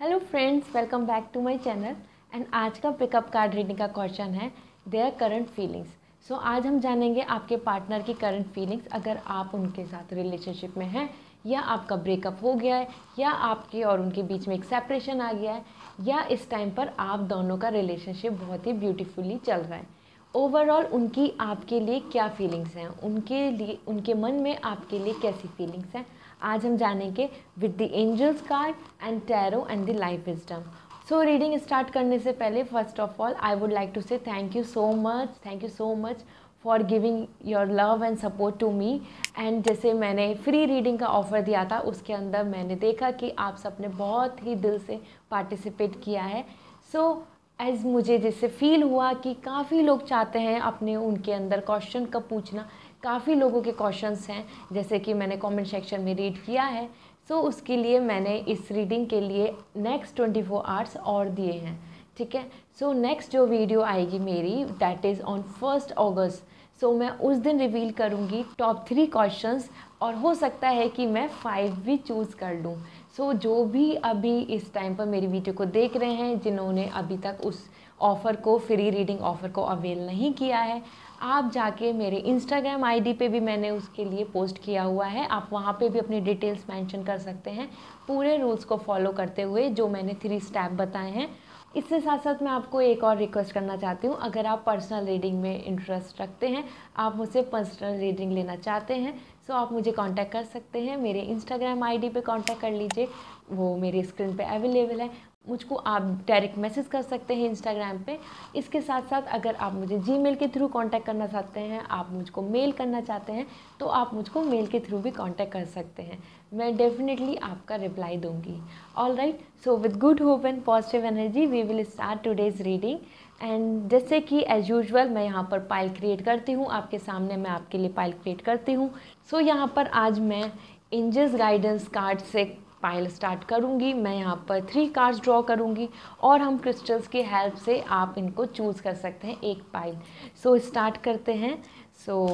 Hello friends, welcome back to my channel. And आज का pickup card reading का question है देयर करंट फीलिंग्स। सो आज हम जानेंगे आपके पार्टनर की करंट फीलिंग्स, अगर आप उनके साथ रिलेशनशिप में हैं या आपका ब्रेकअप हो गया है या आपके और उनके बीच में एक सेपरेशन आ गया है या इस टाइम पर आप दोनों का रिलेशनशिप बहुत ही ब्यूटीफुली चल रहा है। ओवरऑल उनकी आपके लिए क्या फीलिंग्स हैं, उनके लिए उनके मन में आपके लिए कैसी फीलिंग्स हैं, आज हम जानेंगे with the angels card and tarot and the life wisdom. So reading start करने से पहले first of all I would like to say thank you so much for giving your love and support to me. And जैसे मैंने free reading का offer दिया था उसके अंदर मैंने देखा कि आप सबने बहुत ही दिल से पार्टिसिपेट किया है। सो एज़ मुझे जैसे फील हुआ कि काफ़ी लोग चाहते हैं अपने उनके अंदर क्वेश्चन का पूछना, काफ़ी लोगों के क्वेश्चंस हैं जैसे कि मैंने कमेंट सेक्शन में रीड किया है। सो उसके लिए मैंने इस रीडिंग के लिए नेक्स्ट 24 आवर्स और दिए हैं, ठीक है। सो नेक्स्ट जो वीडियो आएगी मेरी दैट इज़ ऑन 1 अगस्त। सो मैं उस दिन रिवील करूँगी टॉप 3 क्वेश्चंस और हो सकता है कि मैं 5 भी चूज़ कर लूँ। सो जो भी अभी इस टाइम पर मेरी वीडियो को देख रहे हैं जिन्होंने अभी तक उस ऑफ़र को, फ्री रीडिंग ऑफ़र को अवेल नहीं किया है, आप जाके मेरे इंस्टाग्राम आईडी पे भी मैंने उसके लिए पोस्ट किया हुआ है, आप वहाँ पे भी अपनी डिटेल्स मेंशन कर सकते हैं पूरे रूल्स को फॉलो करते हुए जो मैंने 3 स्टेप बताए हैं। इससे साथ साथ मैं आपको एक और रिक्वेस्ट करना चाहती हूँ, अगर आप पर्सनल रीडिंग में इंटरेस्ट रखते हैं, आप मुझसे पर्सनल रीडिंग लेना चाहते हैं, सो आप मुझे कांटेक्ट कर सकते हैं। मेरे इंस्टाग्राम आईडी पे कांटेक्ट कर लीजिए, वो मेरी स्क्रीन पे अवेलेबल है। मुझको आप डायरेक्ट मैसेज कर सकते हैं इंस्टाग्राम पे। इसके साथ साथ अगर आप मुझे जीमेल के थ्रू कांटेक्ट करना चाहते हैं, आप मुझको मेल करना चाहते हैं, तो आप मुझको मेल के थ्रू भी कांटेक्ट कर सकते हैं। मैं डेफिनेटली आपका रिप्लाई दूंगी। All right, so with good hope and positive energy we will start today's reading. And जैसे कि एज यूजुअल मैं यहाँ पर पाइल क्रिएट करती हूँ, आपके सामने मैं आपके लिए पाइल क्रिएट करती हूँ। सो यहाँ पर आज मैं एंजल्स गाइडेंस कार्ड से पाइल स्टार्ट करूँगी। मैं यहाँ पर 3 कार्ड्स ड्रॉ करूँगी और हम क्रिस्टल्स की हेल्प से आप इनको चूज़ कर सकते हैं एक पाइल। सो स्टार्ट करते हैं। So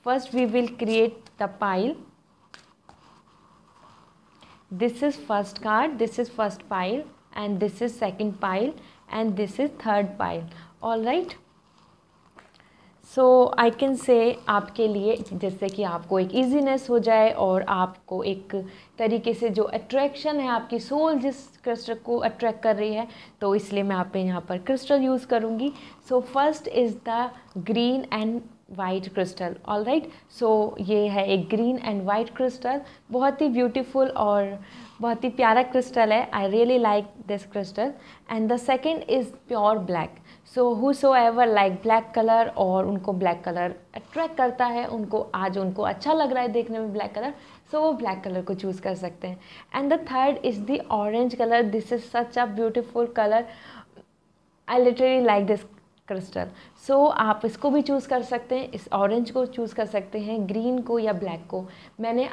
first we will create the pile. This is first card, this is first pile and this is second pile and this is third pile. All right, so I can say आपके लिए जैसे कि आपको एक easiness हो जाए और आपको एक तरीके से जो अट्रैक्शन है, आपकी सोल जिस क्रिस्टल को अट्रैक्ट कर रही है, तो इसलिए मैं आप यहाँ पर क्रिस्टल यूज़ करूँगी। So first is the green and white crystal. All right, so ये है एक ग्रीन एंड वाइट क्रिस्टल, बहुत ही ब्यूटीफुल और बहुत ही प्यारा क्रिस्टल है। I really like this crystal. And the second is pure black. So whosoever like black colour और उनको ब्लैक कलर अट्रैक्ट करता है, उनको अच्छा लग रहा है देखने में ब्लैक कलर, सो वो ब्लैक कलर को चूज़ कर सकते हैं। And the third is the orange colour. This is such a beautiful colour, I literally like this crystal. So आप इसको भी चूज़ कर सकते हैं, इस ऑरेंज को चूज़ कर सकते हैं, ग्रीन को या ब्लैक को। मैंने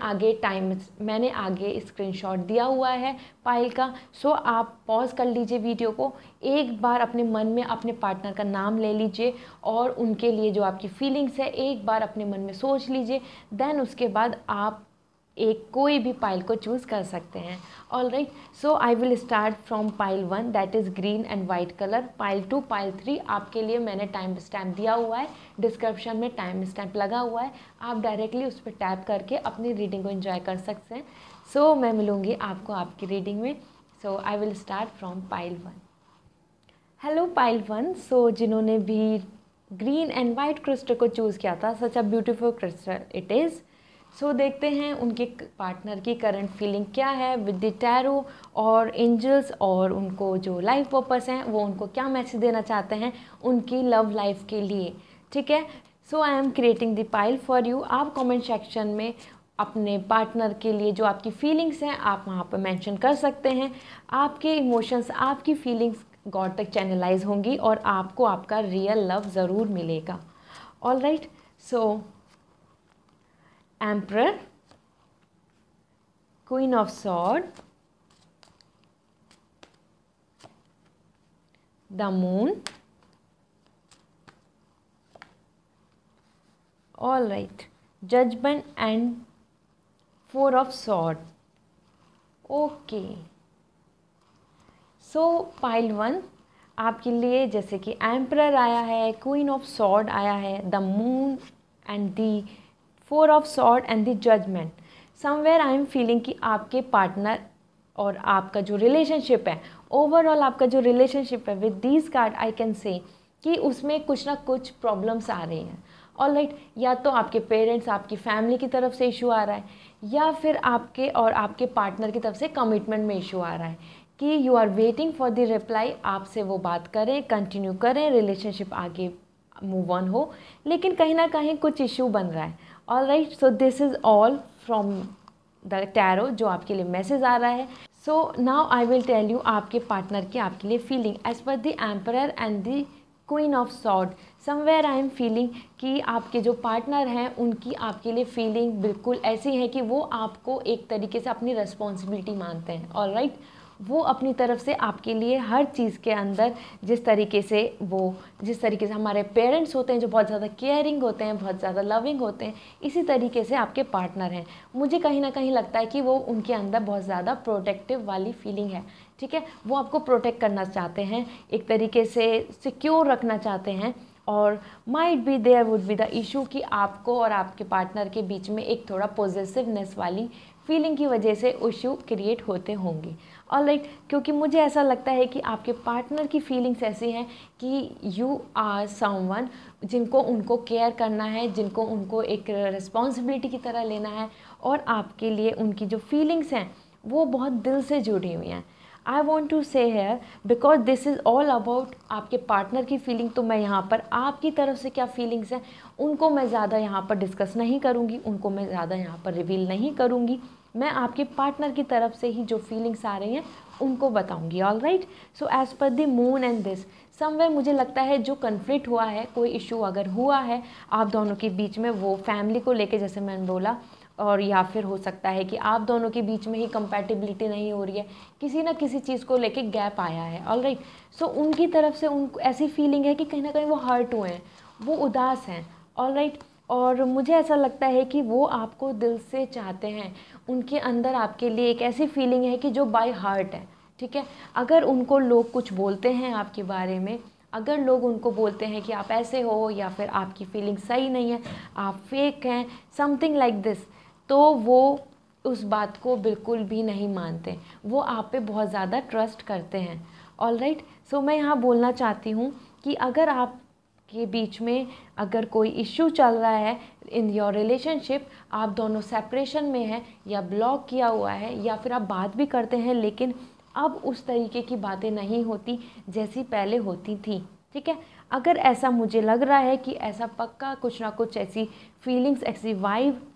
आगे स्क्रीनशॉट दिया हुआ है पाइल का। सो आप पॉज कर लीजिए वीडियो को, एक बार अपने मन में अपने पार्टनर का नाम ले लीजिए और उनके लिए जो आपकी फीलिंग्स है एक बार अपने मन में सोच लीजिए। देन उसके बाद आप एक कोई भी पाइल को चूज़ कर सकते हैं। All right, so I will start from pile 1 that is green and white colour. Pile 2, pile 3 आपके लिए मैंने टाइम स्टैम्प दिया हुआ है, डिस्क्रिप्शन में टाइम स्टैम्प लगा हुआ है, आप डायरेक्टली उस पर टैप करके अपनी रीडिंग को एंजॉय कर सकते हैं। सो मैं मिलूँगी आपको आपकी रीडिंग में। So I will start from pile 1। Hello pile 1, so जिन्होंने भी ग्रीन एंड वाइट क्रिस्टल को चूज़ किया था, such a beautiful crystal it is. So देखते हैं उनके पार्टनर की करंट फीलिंग क्या है विद द टैरो और एंजल्स, और उनको जो लाइफ पर्पस हैं वो उनको क्या मैसेज देना चाहते हैं उनकी लव लाइफ के लिए, ठीक है। So I am creating the pile for you. आप कमेंट सेक्शन में अपने पार्टनर के लिए जो आपकी फीलिंग्स हैं आप वहाँ पर मेंशन कर सकते हैं। आपके इमोशंस, आपकी फीलिंग्स गॉड तक चैनलाइज होंगी और आपको आपका रियल लव ज़रूर मिलेगा। All right, so Emperor, Queen of Swords, the Moon. All right, Judgment and 4 of Swords. Okay, so pile 1 आपके लिए जैसे कि एम्परर आया है, क्वीन ऑफ सॉर्ड आया है, the moon and the 4 of sword and the judgement. Somewhere I am feeling कि आपके पार्टनर और आपका जो रिलेशनशिप है, ओवरऑल आपका जो रिलेशनशिप है with these card, I can से कि उसमें कुछ ना कुछ प्रॉब्लम्स आ रही हैं। ऑलराइट, या तो आपके पेरेंट्स, आपकी फैमिली की तरफ से इशू आ रहा है, या फिर आपके और आपके पार्टनर की तरफ से कमिटमेंट में इशू आ रहा है कि you are waiting for the reply, आपसे वो बात करें, कंटिन्यू करें, रिलेशनशिप आगे मूव ऑन हो, लेकिन कहीं ना कहीं कुछ इशू बन रहा है। Alright, so this is all from the tarot जो आपके लिए मैसेज आ रहा है। So now I will tell you आपके पार्टनर की आपके लिए feeling as per the emperor and the queen of sword. Somewhere I am feeling कि आपके जो पार्टनर हैं उनकी आपके लिए फीलिंग बिल्कुल ऐसी है कि वो आपको एक तरीके से अपनी रिस्पॉन्सिबिलिटी मानते हैं। ऑलराइट, वो अपनी तरफ से आपके लिए हर चीज़ के अंदर जिस तरीके से हमारे पेरेंट्स होते हैं जो बहुत ज़्यादा केयरिंग होते हैं, बहुत ज़्यादा लविंग होते हैं, इसी तरीके से आपके पार्टनर हैं। मुझे कहीं ना कहीं लगता है कि वो उनके अंदर बहुत ज़्यादा प्रोटेक्टिव वाली फीलिंग है। ठीक है, वो आपको प्रोटेक्ट करना चाहते हैं, एक तरीके से सिक्योर रखना चाहते हैं, और might be there would be the issue कि आपको और आपके पार्टनर के बीच में एक थोड़ा पॉजिटिवनेस वाली फीलिंग की वजह से इशू क्रिएट होते होंगे। ऑलराइट, क्योंकि मुझे ऐसा लगता है कि आपके पार्टनर की फीलिंग्स ऐसी हैं कि यू आर समवन जिनको उनको केयर करना है, जिनको उनको एक रिस्पॉन्सिबिलिटी की तरह लेना है, और आपके लिए उनकी जो फीलिंग्स हैं वो बहुत दिल से जुड़ी हुई हैं। I want to say here because this is all about आपके पार्टनर की फीलिंग, तो मैं यहाँ पर आपकी तरफ से क्या फीलिंग्स हैं उनको मैं ज़्यादा यहाँ पर डिस्कस नहीं करूँगी, उनको मैं ज़्यादा यहाँ पर रिवील नहीं करूँगी। मैं आपके पार्टनर की तरफ से ही जो फीलिंग्स आ रही हैं उनको बताऊँगी। ऑल राइट, सो एज़ पर the moon and this somewhere मुझे लगता है जो कन्फ्लिक्ट हुआ है, कोई इशू अगर हुआ है आप दोनों के बीच में, वो फैमिली को लेके जैसे मैंने बोला, और या फिर हो सकता है कि आप दोनों के बीच में ही कंपैटिबिलिटी नहीं हो रही है, किसी ना किसी चीज़ को लेके गैप आया है। ऑलराइट, सो उनकी तरफ से उनको ऐसी फीलिंग है कि कहीं ना कहीं वो हर्ट हुए हैं, वो उदास हैं। ऑलराइट, और मुझे ऐसा लगता है कि वो आपको दिल से चाहते हैं, उनके अंदर आपके लिए एक ऐसी फीलिंग है कि जो बाय हार्ट है। ठीक है, अगर उनको लोग कुछ बोलते हैं आपके बारे में, अगर लोग उनको बोलते हैं कि आप ऐसे हो, या फिर आपकी फीलिंग सही नहीं है, आप फेक हैं, समथिंग लाइक दिस, तो वो उस बात को बिल्कुल भी नहीं मानते, वो आप पे बहुत ज़्यादा ट्रस्ट करते हैं। ऑलराइट, सो मैं यहाँ बोलना चाहती हूँ कि अगर आप के बीच में अगर कोई इश्यू चल रहा है इन योर रिलेशनशिप, आप दोनों सेपरेशन में हैं या ब्लॉक किया हुआ है, या फिर आप बात भी करते हैं लेकिन अब उस तरीके की बातें नहीं होती जैसी पहले होती थी। ठीक है, अगर ऐसा मुझे लग रहा है कि ऐसा पक्का कुछ ना कुछ ऐसी फीलिंग्स, ऐसी वाइब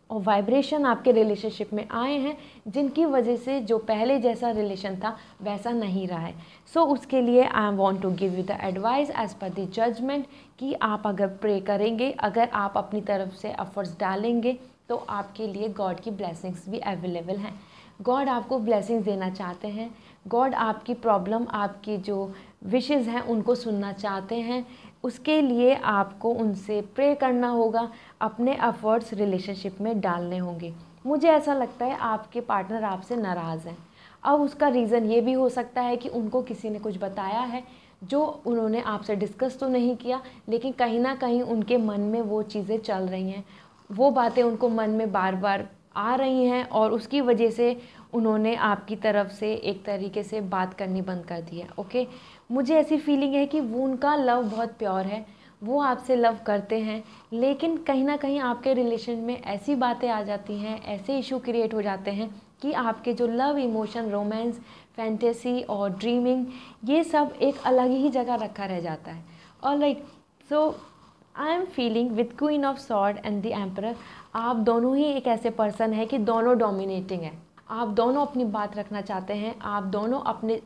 और वाइब्रेशन आपके रिलेशनशिप में आए हैं जिनकी वजह से जो पहले जैसा रिलेशन था वैसा नहीं रहा है। सो उसके लिए I want to give you the advice as per the judgement कि आप अगर प्रे करेंगे, अगर आप अपनी तरफ से एफर्ट्स डालेंगे, तो आपके लिए गॉड की ब्लेसिंग्स भी अवेलेबल हैं। गॉड आपको ब्लेसिंग्स देना चाहते हैं, गॉड आपकी प्रॉब्लम, आपकी जो विशेज़ हैं उनको सुनना चाहते हैं। उसके लिए आपको उनसे प्रे करना होगा, अपने एफर्ट्स रिलेशनशिप में डालने होंगे। मुझे ऐसा लगता है आपके पार्टनर आपसे नाराज़ हैं। अब उसका रीज़न ये भी हो सकता है कि उनको किसी ने कुछ बताया है जो उन्होंने आपसे डिस्कस तो नहीं किया, लेकिन कहीं ना कहीं उनके मन में वो चीज़ें चल रही हैं, वो बातें उनको मन में बार बार आ रही हैं, और उसकी वजह से उन्होंने आपकी तरफ से एक तरीके से बात करनी बंद कर दी है। ओके, मुझे ऐसी फीलिंग है कि वो उनका लव बहुत प्योर है, वो आपसे लव करते हैं, लेकिन कहीं ना कहीं आपके रिलेशन में ऐसी बातें आ जाती हैं, ऐसे इशू क्रिएट हो जाते हैं कि आपके जो लव, इमोशन, रोमांस, फैंटेसी और ड्रीमिंग, ये सब एक अलग ही जगह रखा रह जाता है। Alright, so I am feeling with queen of sword and the emperor, आप दोनों ही एक ऐसे पर्सन है कि दोनों डोमिनेटिंग है, आप दोनों अपनी बात रखना चाहते हैं, आप दोनों अपने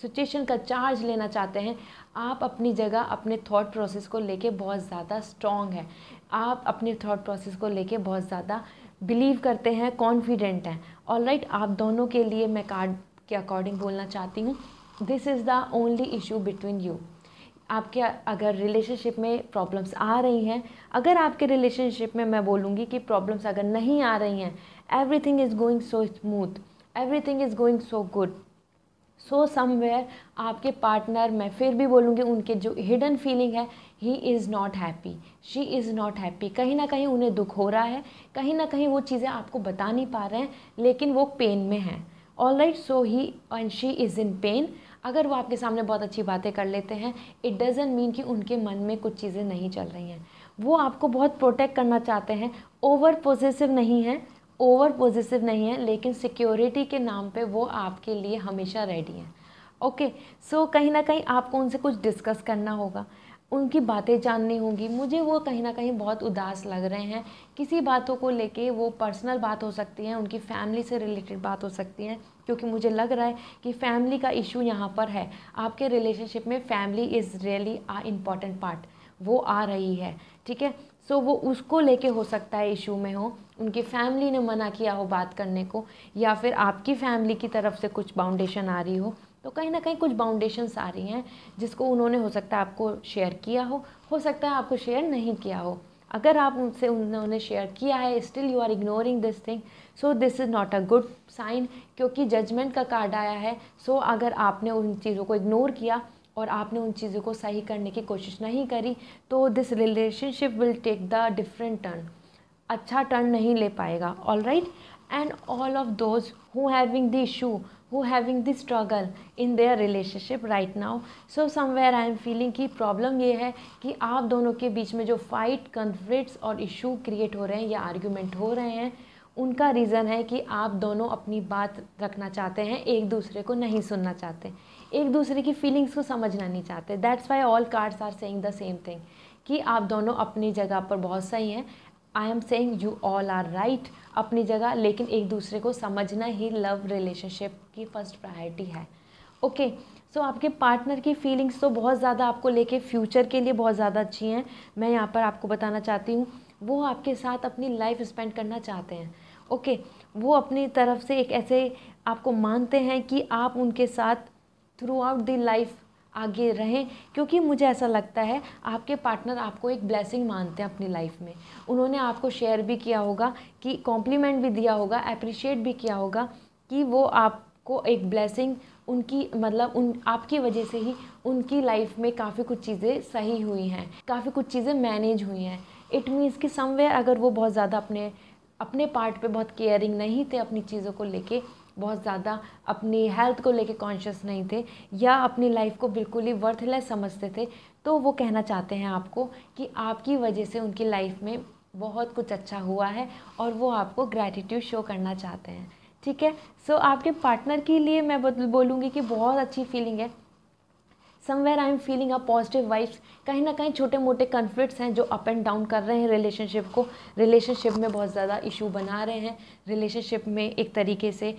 सिचुएशन का चार्ज लेना चाहते हैं, आप अपनी जगह अपने थॉट प्रोसेस को लेके बहुत ज़्यादा स्ट्रॉन्ग है, आप अपने थॉट प्रोसेस को लेके बहुत ज़्यादा बिलीव करते हैं, कॉन्फिडेंट हैं। ऑलराइट, आप दोनों के लिए मैं कार्ड के अकॉर्डिंग बोलना चाहती हूँ, this is the only issue between you. आपके अगर रिलेशनशिप में प्रॉब्लम्स आ रही हैं, अगर आपके रिलेशनशिप में मैं बोलूँगी कि प्रॉब्लम्स अगर नहीं आ रही हैं, everything is going so smooth, everything is going so good. So somewhere आपके पार्टनर, मैं फिर भी बोलूँगी, उनके जो हिडन फीलिंग है, he is not happy, she is not happy. कहीं ना कहीं उन्हें दुख हो रहा है, कहीं ना कहीं वो चीज़ें आपको बता नहीं पा रहे हैं, लेकिन वो पेन में हैं। All right, so he and she is in pen. अगर वो आपके सामने बहुत अच्छी बातें कर लेते हैं, इट डज़ंट मीन कि उनके मन में कुछ चीज़ें नहीं चल रही हैं। वो आपको बहुत प्रोटेक्ट करना चाहते हैं, ओवर पॉसेसिव नहीं है, ओवर पॉसेसिव नहीं है, लेकिन सिक्योरिटी के नाम पे वो आपके लिए हमेशा रेडी हैं। ओके, सो कहीं ना कहीं आपको उनसे कुछ डिस्कस करना होगा, उनकी बातें जाननी होगी। मुझे वो कहीं ना कहीं बहुत उदास लग रहे हैं किसी बातों को लेके, वो पर्सनल बात हो सकती है, उनकी फैमिली से रिलेटेड बात हो सकती है, क्योंकि मुझे लग रहा है कि फैमिली का इशू यहाँ पर है। आपके रिलेशनशिप में family is really a important part, वो आ रही है, ठीक है। सो वो उसको लेके हो सकता है इशू में हो, उनकी फैमिली ने मना किया हो बात करने को, या फिर आपकी फैमिली की तरफ से कुछ बाउंडेशन आ रही हो। तो कहीं ना कहीं कुछ बाउंडेशंस आ रही हैं जिसको उन्होंने हो सकता है आपको शेयर किया हो सकता है आपको शेयर नहीं किया हो। अगर आप उनसे उन्होंने शेयर किया है, still you are ignoring this thing, so this is not a good sign, क्योंकि जजमेंट का कार्ड आया है। सो अगर आपने उन चीज़ों को इग्नोर किया और आपने उन चीज़ों को सही करने की कोशिश नहीं करी, तो this relationship will take the different turn, अच्छा टर्न नहीं ले पाएगा। All right, and all of those who having the issue, who having the struggle in their relationship right now, so somewhere I am feeling कि problem ये है कि आप दोनों के बीच में जो फाइट, कन्फ्लिक्ट्स और इशू क्रिएट हो रहे हैं या आर्ग्यूमेंट हो रहे हैं, उनका रीज़न है कि आप दोनों अपनी बात रखना चाहते हैं, एक दूसरे को नहीं सुनना चाहते, एक दूसरे की फीलिंग्स को समझना नहीं चाहते। That's why all cards are saying the same thing कि आप दोनों अपनी जगह पर बहुत सही हैं। I am saying you all are right अपनी जगह, लेकिन एक दूसरे को समझना ही लव रिलेशनशिप की फर्स्ट प्रायोरिटी है। ओके, सो आपके पार्टनर की फीलिंग्स तो बहुत ज़्यादा आपको लेके फ्यूचर के लिए बहुत ज़्यादा अच्छी हैं। मैं यहाँ पर आपको बताना चाहती हूँ, वो आपके साथ अपनी लाइफ स्पेंड करना चाहते हैं। ओके, वो अपनी तरफ से एक ऐसे आपको मानते हैं कि आप उनके साथ थ्रू आउट द लाइफ आगे रहें, क्योंकि मुझे ऐसा लगता है आपके पार्टनर आपको एक ब्लेसिंग मानते हैं अपनी लाइफ में। उन्होंने आपको शेयर भी किया होगा, कि कॉम्प्लीमेंट भी दिया होगा, अप्रिशिएट भी किया होगा कि वो आपको एक ब्लेसिंग, उनकी मतलब उन आपकी वजह से ही उनकी लाइफ में काफ़ी कुछ चीज़ें सही हुई हैं, काफ़ी कुछ चीज़ें मैनेज हुई हैं। इट मीन्स कि समवेयर अगर वो बहुत ज़्यादा अपने पार्ट पे बहुत केयरिंग नहीं थे, अपनी चीज़ों को लेके बहुत ज़्यादा अपनी हेल्थ को लेके कॉन्शियस नहीं थे, या अपनी लाइफ को बिल्कुल ही वर्थलेस समझते थे, तो वो कहना चाहते हैं आपको कि आपकी वजह से उनकी लाइफ में बहुत कुछ अच्छा हुआ है और वो आपको ग्रैटिट्यूड शो करना चाहते हैं। ठीक है, सो आपके पार्टनर के लिए मैं बोलूँगी कि बहुत अच्छी फीलिंग है। Somewhere I am feeling a positive vibes. कहीं ना कहीं छोटे मोटे कन्फ्लिक्ट्स हैं जो अप एंड डाउन कर रहे हैं रिलेशनशिप को, रिलेशनशिप में बहुत ज़्यादा इशू बना रहे हैं, रिलेशनशिप में एक तरीके से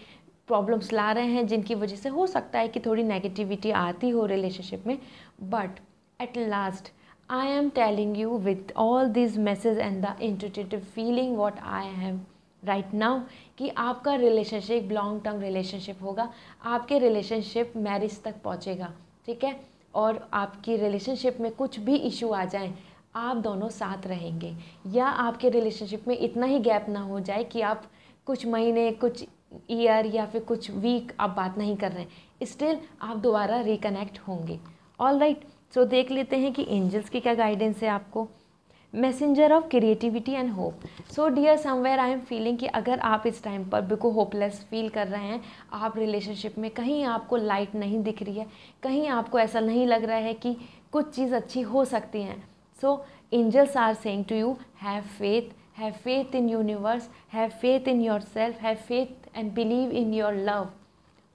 प्रॉब्लम्स ला रहे हैं, जिनकी वजह से हो सकता है कि थोड़ी नेगेटिविटी आती हो रिलेशनशिप में। But at last I am telling you with all this message and the intuitive feeling what I have right now, कि आपका रिलेशनशिप लॉन्ग टर्म रिलेशनशिप होगा, आपके रिलेशनशिप मैरिज तक पहुँचेगा। ठीक है, और आपकी रिलेशनशिप में कुछ भी इशू आ जाए, आप दोनों साथ रहेंगे, या आपके रिलेशनशिप में इतना ही गैप ना हो जाए कि आप कुछ महीने, कुछ ईयर या फिर कुछ वीक आप बात नहीं कर रहे हैं, स्टिल आप दोबारा रिकनेक्ट होंगे। ऑल राइट, सो देख लेते हैं कि एंजल्स की क्या गाइडेंस है आपको। Messenger of creativity and hope. So dear somewhere I am feeling कि अगर आप इस टाइम पर बिल्कुल होपलेस फील कर रहे हैं, आप रिलेशनशिप में कहीं आपको लाइट नहीं दिख रही है, कहीं आपको ऐसा नहीं लग रहा है कि कुछ चीज़ अच्छी हो सकती हैं, so angels are saying to you have faith in universe, have faith in your self, have faith and believe in your love.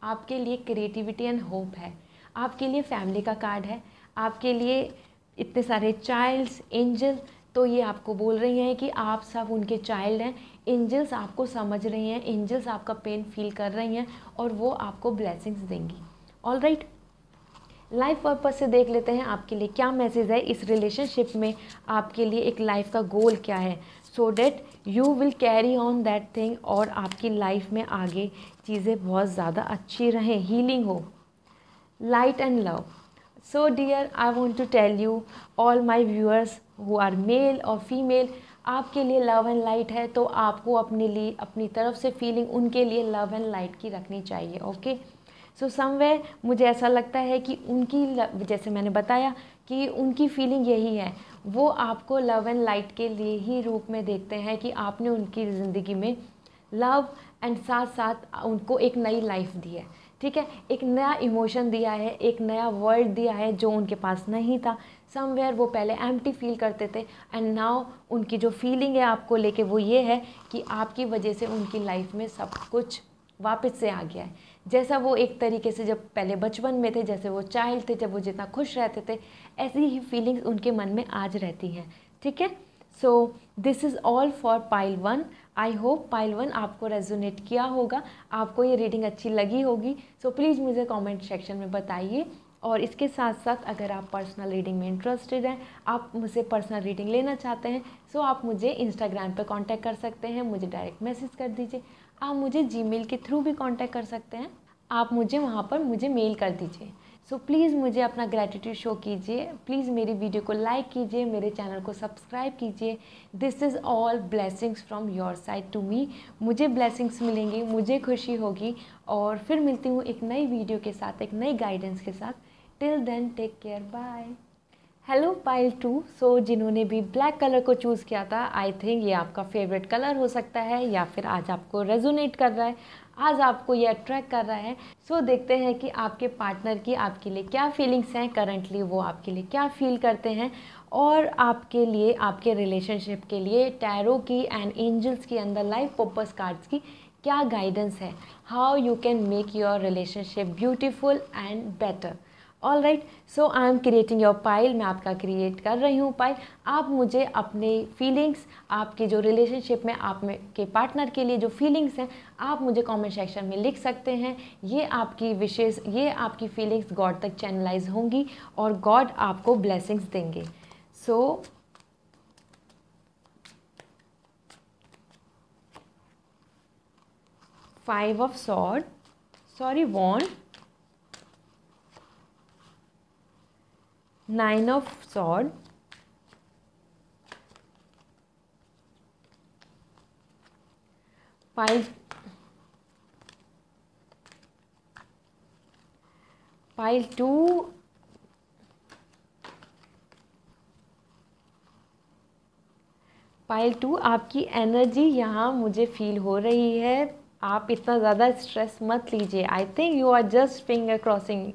आपके लिए क्रिएटिविटी एंड होप है, आपके लिए फैमिली का कार्ड है, आपके लिए इतने सारे चाइल्ड्स, एंजल, तो ये आपको बोल रही हैं कि आप सब उनके चाइल्ड हैं। एंजल्स आपको समझ रही हैं, एंजल्स आपका पेन फील कर रही हैं और वो आपको ब्लेसिंग्स देंगी। ऑल राइट, लाइफ पर्पस से देख लेते हैं आपके लिए क्या मैसेज है इस रिलेशनशिप में, आपके लिए एक लाइफ का गोल क्या है, so that you will carry on that thing, और आपकी लाइफ में आगे चीज़ें बहुत ज़्यादा अच्छी रहें, हीलिंग हो। Light and love. So dear, I want to tell you, all my viewers who are male or female, आपके लिए लव एंड लाइट है, तो आपको अपने लिए अपनी तरफ से फीलिंग उनके लिए लव एंड लाइट की रखनी चाहिए। ओके, सो समवेयर मुझे ऐसा लगता है कि उनकी, जैसे मैंने बताया कि उनकी फीलिंग यही है, वो आपको लव एंड लाइट के लिए ही रूप में देखते हैं कि आपने उनकी ज़िंदगी में लव एंड साथ साथ उनको एक नई लाइफ दी है। ठीक है, एक नया इमोशन दिया है, एक नया वर्ड दिया है जो उनके पास नहीं था। समवेयर वो पहले एम्प्टी फील करते थे एंड नाउ उनकी जो फीलिंग है आपको लेके वो ये है कि आपकी वजह से उनकी लाइफ में सब कुछ वापस से आ गया है। जैसा वो एक तरीके से जब पहले बचपन में थे, जैसे वो चाइल्ड थे, जब वो जितना खुश रहते थे, ऐसी ही फीलिंग्स उनके मन में आज रहती हैं। ठीक है, so this is all for pile 1। I hope pile 1 आपको रेजोनेट किया होगा, आपको ये रीडिंग अच्छी लगी होगी। सो प्लीज़ मुझे कमेंट सेक्शन में बताइए। और इसके साथ साथ अगर आप पर्सनल रीडिंग में इंटरेस्टेड हैं, आप मुझसे पर्सनल रीडिंग लेना चाहते हैं, सो आप मुझे इंस्टाग्राम पे कांटेक्ट कर सकते हैं, मुझे डायरेक्ट मैसेज कर दीजिए। आप मुझे जीमेल के थ्रू भी कांटेक्ट कर सकते हैं, आप मुझे वहाँ पर मुझे मेल कर दीजिए। सो प्लीज़ मुझे अपना ग्रैटिट्यूड शो कीजिए, प्लीज़ मेरी वीडियो को लाइक कीजिए, मेरे चैनल को सब्सक्राइब कीजिए। This is all blessings from your side to me. मुझे ब्लेसिंग्स मिलेंगी, मुझे खुशी होगी, और फिर मिलती हूँ एक नई वीडियो के साथ, एक नई गाइडेंस के साथ। Till then take care, bye. Hello pile 2। So जिन्होंने भी ब्लैक कलर को चूज़ किया था, आई थिंक ये आपका फेवरेट कलर हो सकता है, या फिर आज आपको रेजोनेट कर रहा है, आज आपको ये अट्रैक्ट कर रहा है। सो देखते हैं कि आपके पार्टनर की आपके लिए क्या फीलिंग्स हैं करंटली, वो आपके लिए क्या फील करते हैं, और आपके लिए, आपके रिलेशनशिप के लिए टैरो की एंड एंजल्स की अंदर लाइफ पर्पस कार्ड्स की क्या गाइडेंस है, how you can make your relationship beautiful and better. All right, so I am creating your pile. मैं आपका क्रिएट कर रही हूँ पाइल। आप मुझे अपने फीलिंग्स, आपके जो रिलेशनशिप में आप में के पार्टनर के लिए जो फीलिंग्स हैं, आप मुझे कमेंट सेक्शन में लिख सकते हैं। ये आपकी विशेष, ये आपकी फीलिंग्स गॉड तक चैनलाइज होंगी और गॉड आपको ब्लेसिंग्स देंगे। So five of sword, sorry wand, 9 of sword, 5 pile 2, pile 2 आपकी एनर्जी यहाँ मुझे फील हो रही है। आप इतना ज़्यादा स्ट्रेस मत लीजिए। I think you are just finger crossing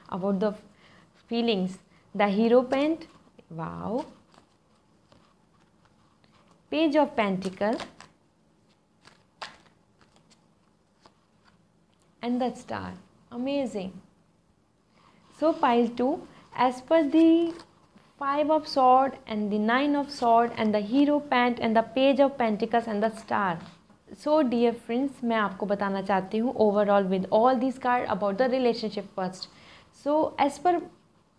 about the feelings. The hierophant, wow, page of pentacle and the star. Amazing. So pile 2, as per the 5 of sword and the 9 of sword and the hierophant and the page of pentacles and the star. So dear friends, मैं आपको बताना चाहती हूँ overall with all these cards about the relationship first. So as per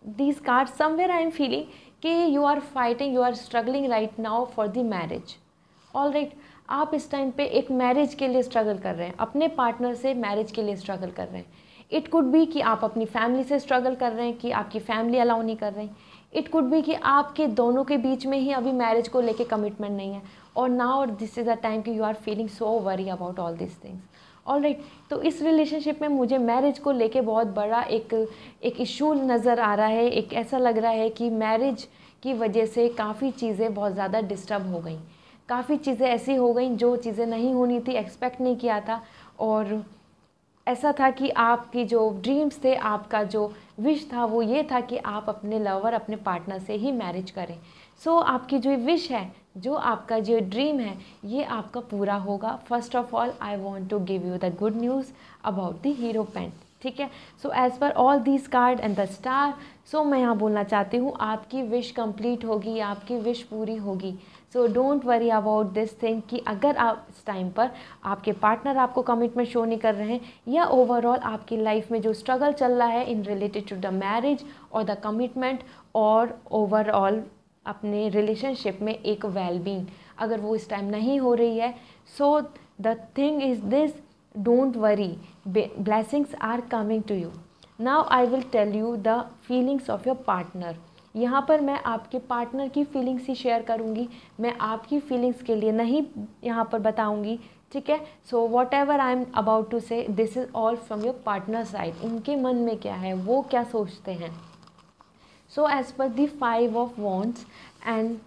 these cards, somewhere I am feeling कि you are fighting, you are struggling right now for the marriage. All right, आप इस time पे एक marriage के लिए struggle कर रहे हैं, अपने पार्टनर से मैरिज के लिए स्ट्रगल कर रहे हैं। इट कुड बी कि आप अपनी फैमिली से स्ट्रगल कर रहे हैं, कि आपकी फैमिली अलाउ नहीं कर रही। इट कुड बी कि आपके दोनों के बीच में ही अभी मैरिज को लेके कमिटमेंट नहीं है, और now this is a time कि you are feeling so worry about all this things. All right, तो इस रिलेशनशिप में मुझे मैरिज को लेके बहुत बड़ा एक इशू नज़र आ रहा है। एक ऐसा लग रहा है कि मैरिज की वजह से काफ़ी चीज़ें बहुत ज़्यादा डिस्टर्ब हो गई, काफ़ी चीज़ें ऐसी हो गई जो चीज़ें नहीं होनी थी, एक्सपेक्ट नहीं किया था। और ऐसा था कि आपकी जो ड्रीम्स थे, आपका जो विश था वो ये था कि आप अपने लवर, अपने पार्टनर से ही मैरिज करें। सो आपकी जो विश है, जो आपका जो ड्रीम है, ये आपका पूरा होगा। First of all I want to give you the good news about the hierophant. ठीक है, so as per all these card and the star, so मैं यहाँ बोलना चाहती हूँ आपकी विश कंप्लीट होगी, आपकी विश पूरी होगी। सो don't worry about this thing कि अगर आप इस टाइम पर आपके पार्टनर आपको कमिटमेंट शो नहीं कर रहे हैं, या ओवरऑल आपकी लाइफ में जो स्ट्रगल चल रहा है in related to the marriage और द कमिटमेंट, और ओवरऑल अपने रिलेशनशिप में एक वेलबींग अगर वो इस टाइम नहीं हो रही है, so the thing is this, don't worry, blessings are coming to you. Now I will tell you the feelings of your partner. यहाँ पर मैं आपके पार्टनर की फीलिंग्स ही शेयर करूँगी, मैं आपकी फीलिंग्स के लिए नहीं यहाँ पर बताऊँगी, ठीक है। So whatever I am about to say, this is all from your partner side, उनके मन में क्या है, वो क्या सोचते हैं। सो एज़ पर दी 5 of wands and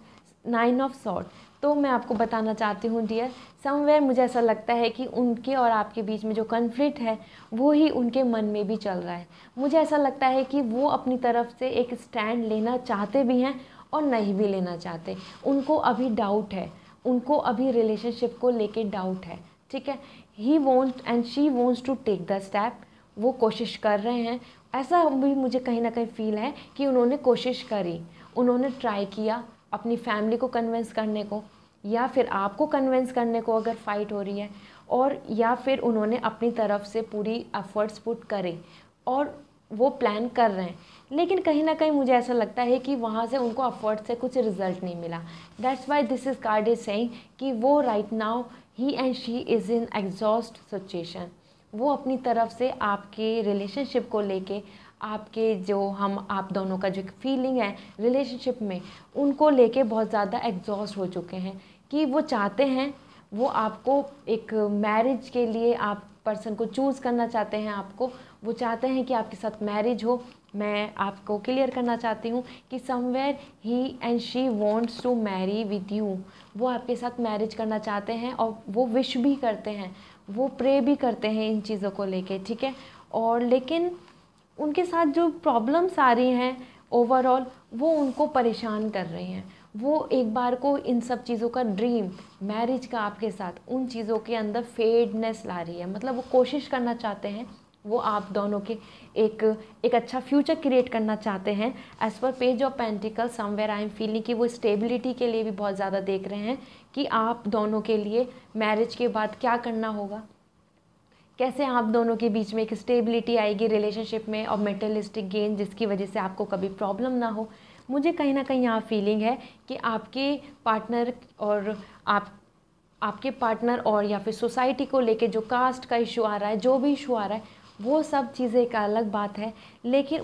9 of sword, तो मैं आपको बताना चाहती हूँ डियर, समवेयर मुझे ऐसा लगता है कि उनके और आपके बीच में जो कन्फ्लिक्ट है वो ही उनके मन में भी चल रहा है। मुझे ऐसा लगता है कि वो अपनी तरफ से एक स्टैंड लेना चाहते भी हैं और नहीं भी लेना चाहते, उनको अभी डाउट है, उनको अभी रिलेशनशिप को लेके डाउट है, ठीक है। He wants and she wants to take the step, वो कोशिश कर रहे हैं, ऐसा भी मुझे कहीं ना कहीं फील है कि उन्होंने कोशिश करी, उन्होंने ट्राई किया अपनी फैमिली को कन्विंस करने को, या फिर आपको कन्विंस करने को अगर फाइट हो रही है, और या फिर उन्होंने अपनी तरफ से पूरी एफर्ट्स पुट करे और वो प्लान कर रहे हैं, लेकिन कहीं ना कहीं मुझे ऐसा लगता है कि वहाँ से उनको एफर्ट से कुछ रिजल्ट नहीं मिला। That's why this is called is saying कि वो right now he and she is in exhaust situation, वो अपनी तरफ से आपके रिलेशनशिप को लेके, आपके जो आप दोनों का जो फीलिंग है रिलेशनशिप में, उनको लेके बहुत ज़्यादा एग्जॉस्ट हो चुके हैं, कि वो चाहते हैं, वो आपको एक मैरिज के लिए आप पर्सन को चूज़ करना चाहते हैं, आपको वो चाहते हैं कि आपके साथ मैरिज हो। मैं आपको क्लियर करना चाहती हूँ कि somewhere he and she wants to marry with you, वो आपके साथ मैरिज करना चाहते हैं और वो विश भी करते हैं, वो प्रे भी करते हैं इन चीज़ों को लेके, ठीक है। और लेकिन उनके साथ जो प्रॉब्लम्स आ रही हैं ओवरऑल, वो उनको परेशान कर रही हैं, वो एक बार को इन सब चीज़ों का ड्रीम मैरिज का आपके साथ उन चीज़ों के अंदर फेडनेस ला रही है, मतलब वो कोशिश करना चाहते हैं, वो आप दोनों के एक अच्छा फ्यूचर क्रिएट करना चाहते हैं। As per page of pentacle somewhere I am feeling कि वो स्टेबिलिटी के लिए भी बहुत ज़्यादा देख रहे हैं कि आप दोनों के लिए मैरिज के बाद क्या करना होगा, कैसे आप दोनों के बीच में एक स्टेबिलिटी आएगी रिलेशनशिप में, और मेटलिस्टिक गेन जिसकी वजह से आपको कभी प्रॉब्लम ना हो। मुझे कहीं ना कहीं यहाँ फीलिंग है कि आपके पार्टनर और या फिर सोसाइटी को लेके जो कास्ट का इशू आ रहा है, जो भी इशू आ रहा है, वो सब चीज़ें एक अलग बात है, लेकिन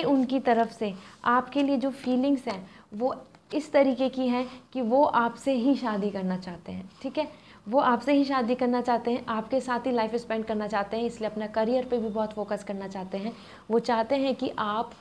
उनकी तरफ से आपके लिए जो फीलिंग्स हैं वो इस तरीके की हैं कि वो आपसे ही शादी करना चाहते हैं, ठीक है। वो आपसे ही शादी करना चाहते हैं, आपके साथ ही लाइफ स्पेंड करना चाहते हैं, इसलिए अपना करियर पे भी बहुत फोकस करना चाहते हैं। वो चाहते हैं कि आप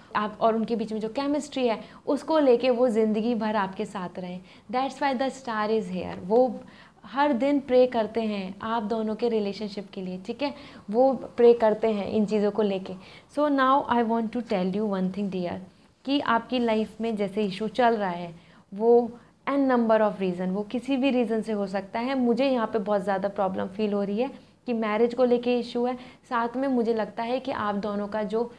और उनके बीच में जो केमिस्ट्री है उसको लेके वो ज़िंदगी भर आपके साथ रहें। That's why the star is here, वो हर दिन प्रे करते हैं आप दोनों के रिलेशनशिप के लिए, ठीक है, वो प्रे करते हैं इन चीज़ों को लेके। So now I want to tell you one thing dear, कि आपकी लाइफ में जैसे इशू चल रहा है वो एन नंबर ऑफ़ रीज़न, वो किसी भी रीज़न से हो सकता है। मुझे यहाँ पे बहुत ज़्यादा प्रॉब्लम फील हो रही है कि मैरिज को लेके इशू है, साथ में मुझे लगता है कि आप दोनों का जो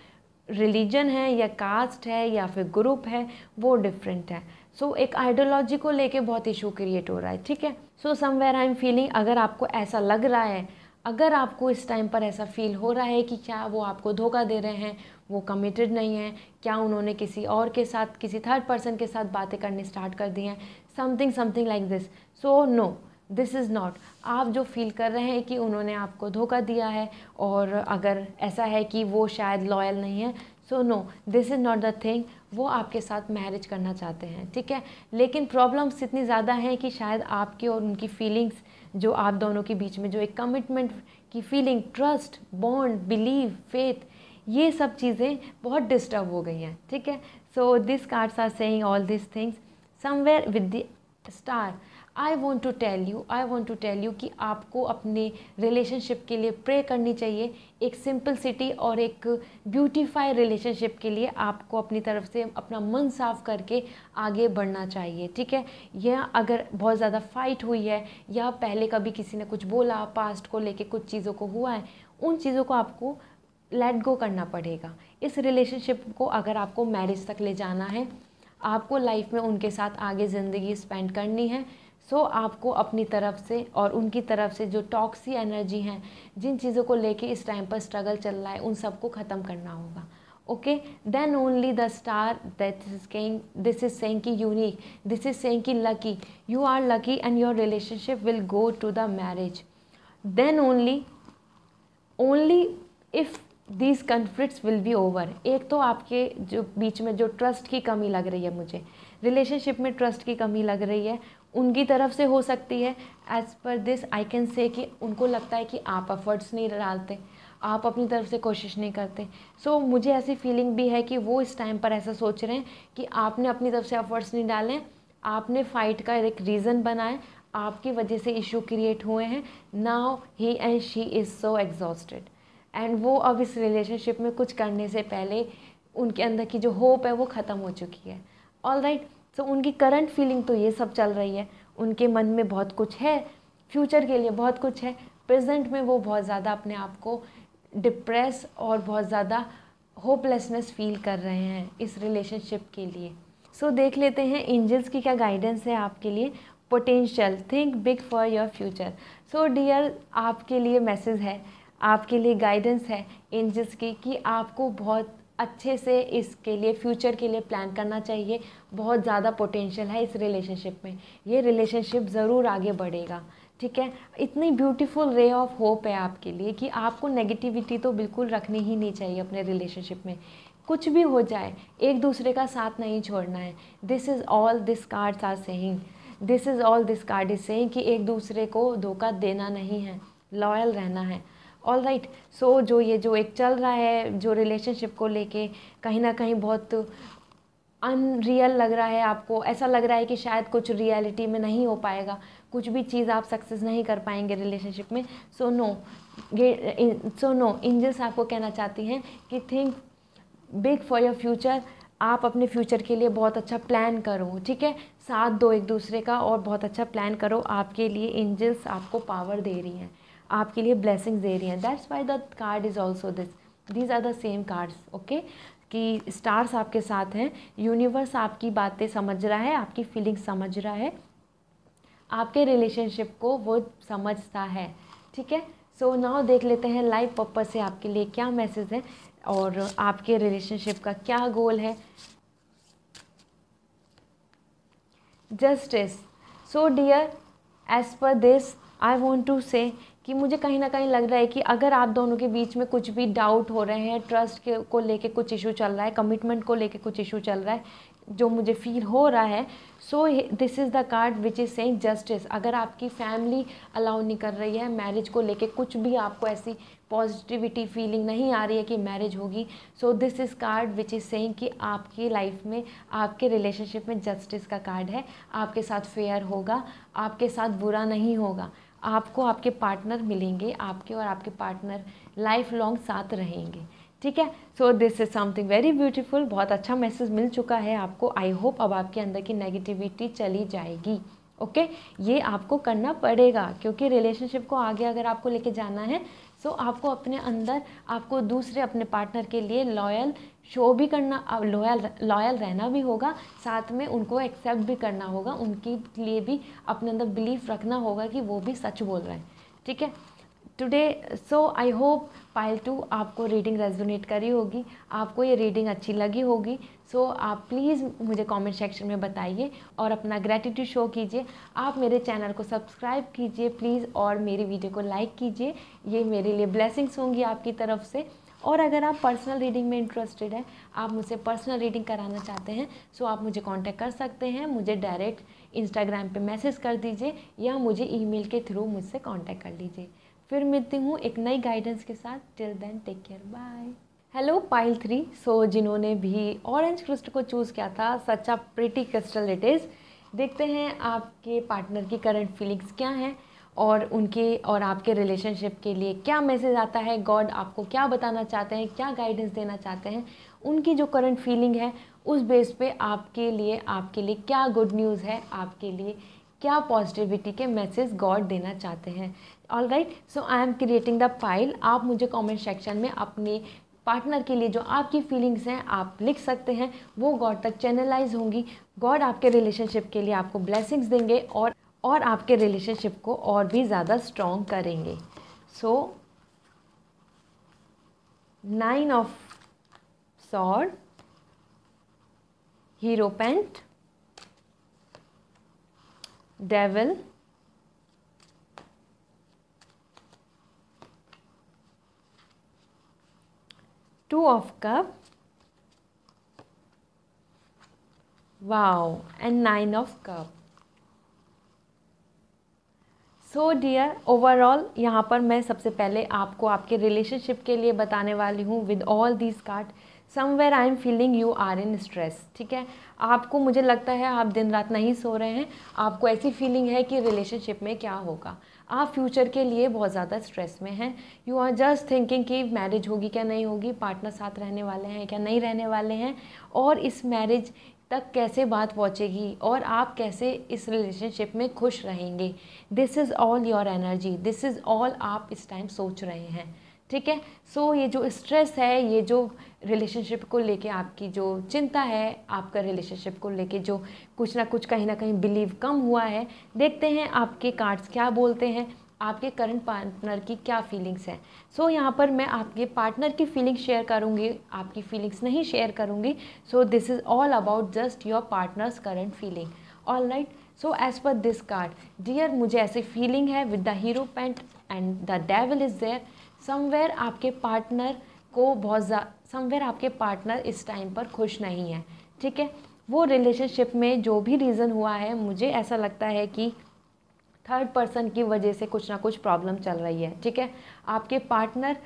रिलीजन है या कास्ट है या फिर ग्रुप है वो डिफरेंट है। सो एक आइडियोलॉजी को लेके बहुत इशू क्रिएट हो रहा है, ठीक है। So somewhere I am feeling, अगर आपको ऐसा लग रहा है, अगर आपको इस टाइम पर ऐसा फील हो रहा है कि क्या वो आपको धोखा दे रहे हैं, वो कमिटेड नहीं है, क्या उन्होंने किसी और के साथ, किसी थर्ड पर्सन के साथ बातें करनी स्टार्ट कर दी हैं, something like this, so no this is not. आप जो फील कर रहे हैं कि उन्होंने आपको धोखा दिया है, और अगर ऐसा है कि वो शायद लॉयल नहीं है, so no this is not the thing, वो आपके साथ मैरिज करना चाहते हैं, ठीक है। लेकिन प्रॉब्लम्स इतनी ज़्यादा हैं कि शायद आपकी और उनकी फीलिंग्स, जो आप दोनों के बीच में जो एक कमिटमेंट की feeling, trust, bond, believe, faith, ये सब चीज़ें बहुत डिस्टर्ब हो गई हैं, ठीक है। So this cards are saying all this things somewhere with the star. I want to tell you कि आपको अपने रिलेशनशिप के लिए प्रे करनी चाहिए, एक सिंपलिसिटी और एक ब्यूटीफाई रिलेशनशिप के लिए आपको अपनी तरफ से अपना मन साफ करके आगे बढ़ना चाहिए, ठीक है। यह अगर बहुत ज़्यादा फाइट हुई है या पहले कभी किसी ने कुछ बोला, पास्ट को लेके कुछ चीज़ों को हुआ है, उन चीज़ों को आपको लेट गो करना पड़ेगा। इस रिलेशनशिप को अगर आपको मैरिज तक ले जाना है, आपको लाइफ में उनके साथ आगे ज़िंदगी स्पेंड करनी है, सो आपको अपनी तरफ से और उनकी तरफ से जो टॉक्सी एनर्जी हैं, जिन चीज़ों को लेके इस टाइम पर स्ट्रगल चल रहा है, उन सबको ख़त्म करना होगा, okay. Then only the star this is saying कि यूनिक, दिस इज सेइंग कि lucky, you are lucky and your relationship will go to the marriage. Then only if these conflicts will be over. एक तो आपके जो बीच में जो trust की कमी लग रही है, मुझे रिलेशनशिप में ट्रस्ट की कमी लग रही है, उनकी तरफ से हो सकती है। As per this I can से कि उनको लगता है कि आप एफर्ट्स नहीं डालते, आप अपनी तरफ से कोशिश नहीं करते। सो मुझे ऐसी फीलिंग भी है कि वो इस टाइम पर ऐसा सोच रहे हैं कि आपने अपनी तरफ से एफर्ट्स नहीं डाले, आपने फ़ाइट का एक रीज़न बनाए, आपकी वजह से इशू क्रिएट हुए हैं। Now he and she is so exhausted, and वो अब इस रिलेशनशिप में कुछ करने से पहले उनके अंदर की जो होप है वो ख़त्म हो चुकी है। ऑल राइट, सो उनकी करंट फीलिंग तो ये सब चल रही है। उनके मन में बहुत कुछ है, फ्यूचर के लिए बहुत कुछ है, प्रेजेंट में वो बहुत ज़्यादा अपने आप को डिप्रेस और बहुत ज़्यादा होपलेसनेस फील कर रहे हैं इस रिलेशनशिप के लिए। सो देख लेते हैं एंजल्स की क्या गाइडेंस है आपके लिए। Potential, think big for your future. So dear, आपके लिए मैसेज है, आपके लिए गाइडेंस है एंजल्स की कि आपको बहुत अच्छे से इसके लिए, फ्यूचर के लिए प्लान करना चाहिए। बहुत ज़्यादा पोटेंशियल है इस रिलेशनशिप में, ये रिलेशनशिप ज़रूर आगे बढ़ेगा। ठीक है, इतनी ब्यूटीफुल रे ऑफ होप है आपके लिए कि आपको नेगेटिविटी तो बिल्कुल रखनी ही नहीं चाहिए अपने रिलेशनशिप में। कुछ भी हो जाए, एक दूसरे का साथ नहीं छोड़ना है। This is all this cards are saying, this is all this card is saying कि एक दूसरे को धोखा देना नहीं है, लॉयल रहना है। ऑल राइट, सो जो ये जो एक चल रहा है, जो रिलेशनशिप को लेके कहीं ना कहीं बहुत अनरियल लग रहा है, आपको ऐसा लग रहा है कि शायद कुछ रियलिटी में नहीं हो पाएगा, कुछ भी चीज़ आप सक्सेस नहीं कर पाएंगे रिलेशनशिप में। सो नो, एंजल्स आपको कहना चाहती हैं कि think big for your future. आप अपने फ्यूचर के लिए बहुत अच्छा प्लान करो, ठीक है, साथ दो एक दूसरे का और बहुत अच्छा प्लान करो। आपके लिए एंजल्स आपको पावर दे रही हैं, आपके लिए ब्लेसिंग्स दे रही हैं। That's why the card is also this, these are the same cards. Okay, कि स्टार्स आपके साथ हैं, यूनिवर्स आपकी बातें समझ रहा है, आपकी फीलिंग्स समझ रहा है, आपके रिलेशनशिप को वो समझता है। ठीक है, सो नाउ देख लेते हैं लाइफ पर्पस से आपके लिए क्या मैसेज है और आपके रिलेशनशिप का क्या गोल है। Justice. So dear, as per this I want to say कि मुझे कहीं ना कहीं लग रहा है कि अगर आप दोनों के बीच में कुछ भी डाउट हो रहे हैं, ट्रस्ट के को लेके कुछ इशू चल रहा है, कमिटमेंट को लेके कुछ इशू चल रहा है, जो मुझे फील हो रहा है, so this is the card which is saying justice. अगर आपकी फैमिली अलाउ नहीं कर रही है मैरिज को लेके, कुछ भी आपको ऐसी पॉजिटिविटी फीलिंग नहीं आ रही है कि मैरिज होगी, सो this is card which is saying कि आपकी लाइफ में, आपके रिलेशनशिप में जस्टिस का कार्ड है। आपके साथ फेयर होगा, आपके साथ बुरा नहीं होगा, आपको आपके पार्टनर मिलेंगे, आपके और आपके पार्टनर लाइफ लॉन्ग साथ रहेंगे। ठीक है, so this is something very beautiful. बहुत अच्छा मैसेज मिल चुका है आपको। आई होप अब आपके अंदर की नेगेटिविटी चली जाएगी। ओके, ये आपको करना पड़ेगा क्योंकि रिलेशनशिप को आगे अगर आपको लेके जाना है, सो आपको अपने अंदर, आपको दूसरे अपने पार्टनर के लिए लॉयल शो भी करना, लॉयल रहना भी होगा, साथ में उनको एक्सेप्ट भी करना होगा, उनके लिए भी अपने अंदर बिलीफ रखना होगा कि वो भी सच बोल रहे हैं। ठीक है, today so I hope pile 2 आपको रीडिंग रेजोनेट करी होगी, आपको ये रीडिंग अच्छी लगी होगी। सो आप प्लीज़ मुझे कमेंट सेक्शन में बताइए और अपना ग्रेटिट्यूड शो कीजिए। आप मेरे चैनल को सब्सक्राइब कीजिए प्लीज़ और मेरी वीडियो को लाइक कीजिए, ये मेरे लिए ब्लेसिंग्स होंगी आपकी तरफ से। और अगर आप पर्सनल रीडिंग में इंटरेस्टेड हैं, आप मुझसे पर्सनल रीडिंग कराना चाहते हैं, सो आप मुझे कांटेक्ट कर सकते हैं। मुझे डायरेक्ट इंस्टाग्राम पे मैसेज कर दीजिए या मुझे ईमेल के थ्रू मुझसे कांटेक्ट कर लीजिए। फिर मिलती हूँ एक नई गाइडेंस के साथ। Till then take care, bye. Hello pile 3। So जिन्होंने भी ऑरेंज क्रिस्टल को चूज़ किया था, such a pretty crystal it is. देखते हैं आपके पार्टनर की करंट फीलिंग्स क्या हैं और उनके और आपके रिलेशनशिप के लिए क्या मैसेज आता है, गॉड आपको क्या बताना चाहते हैं, क्या गाइडेंस देना चाहते हैं, उनकी जो करंट फीलिंग है उस बेस पे आपके लिए क्या गुड न्यूज़ है, आपके लिए क्या पॉजिटिविटी के मैसेज गॉड देना चाहते हैं। All right, so I am creating the file. आप मुझे कमेंट सेक्शन में अपने पार्टनर के लिए जो आपकी फीलिंग्स हैं आप लिख सकते हैं, वो गॉड तक चैनलाइज होंगी। गॉड आपके रिलेशनशिप के लिए आपको ब्लेसिंग्स देंगे और आपके रिलेशनशिप को और भी ज़्यादा स्ट्रॉन्ग करेंगे। So 9 of sword, hierophant, devil, two of cup, wow, and nine of cup. So dear, overall यहाँ पर मैं सबसे पहले आपको आपके रिलेशनशिप के लिए बताने वाली हूँ with all these card. Somewhere I am feeling you are in stress. ठीक है, आपको, मुझे लगता है आप दिन रात नहीं सो रहे हैं, आपको ऐसी फीलिंग है कि रिलेशनशिप में क्या होगा, आप फ्यूचर के लिए बहुत ज़्यादा स्ट्रेस में हैं। यू आर जस्ट थिंकिंग कि मैरिज होगी क्या नहीं होगी, पार्टनर साथ रहने वाले हैं क्या नहीं रहने वाले हैं, और इस मैरिज तक कैसे बात पहुँचेगी, और आप कैसे इस रिलेशनशिप में खुश रहेंगे। This is all your energy, this is all आप इस टाइम सोच रहे हैं। ठीक है, सो ये जो स्ट्रेस है, ये जो रिलेशनशिप को लेके आपकी जो चिंता है, आपका रिलेशनशिप को लेके जो कुछ ना कुछ कहीं ना कहीं बिलीव कम हुआ है, देखते हैं आपके कार्ड्स क्या बोलते हैं, आपके करंट पार्टनर की क्या फीलिंग्स हैं। सो यहाँ पर मैं आपके पार्टनर की फीलिंग्स शेयर करूँगी, आपकी फीलिंग्स नहीं शेयर करूँगी। So this is all about just your partner's current feeling. All right, so as per this card, dear, मुझे ऐसी फीलिंग है with the hierophant and the devil is there. Somewhere आपके partner को somewhere आपके partner इस time पर खुश नहीं है। ठीक है, वो रिलेशनशिप में जो भी रीज़न हुआ है, मुझे ऐसा लगता है कि थर्ड पर्सन की वजह से कुछ ना कुछ प्रॉब्लम चल रही है। ठीक है, आपके पार्टनर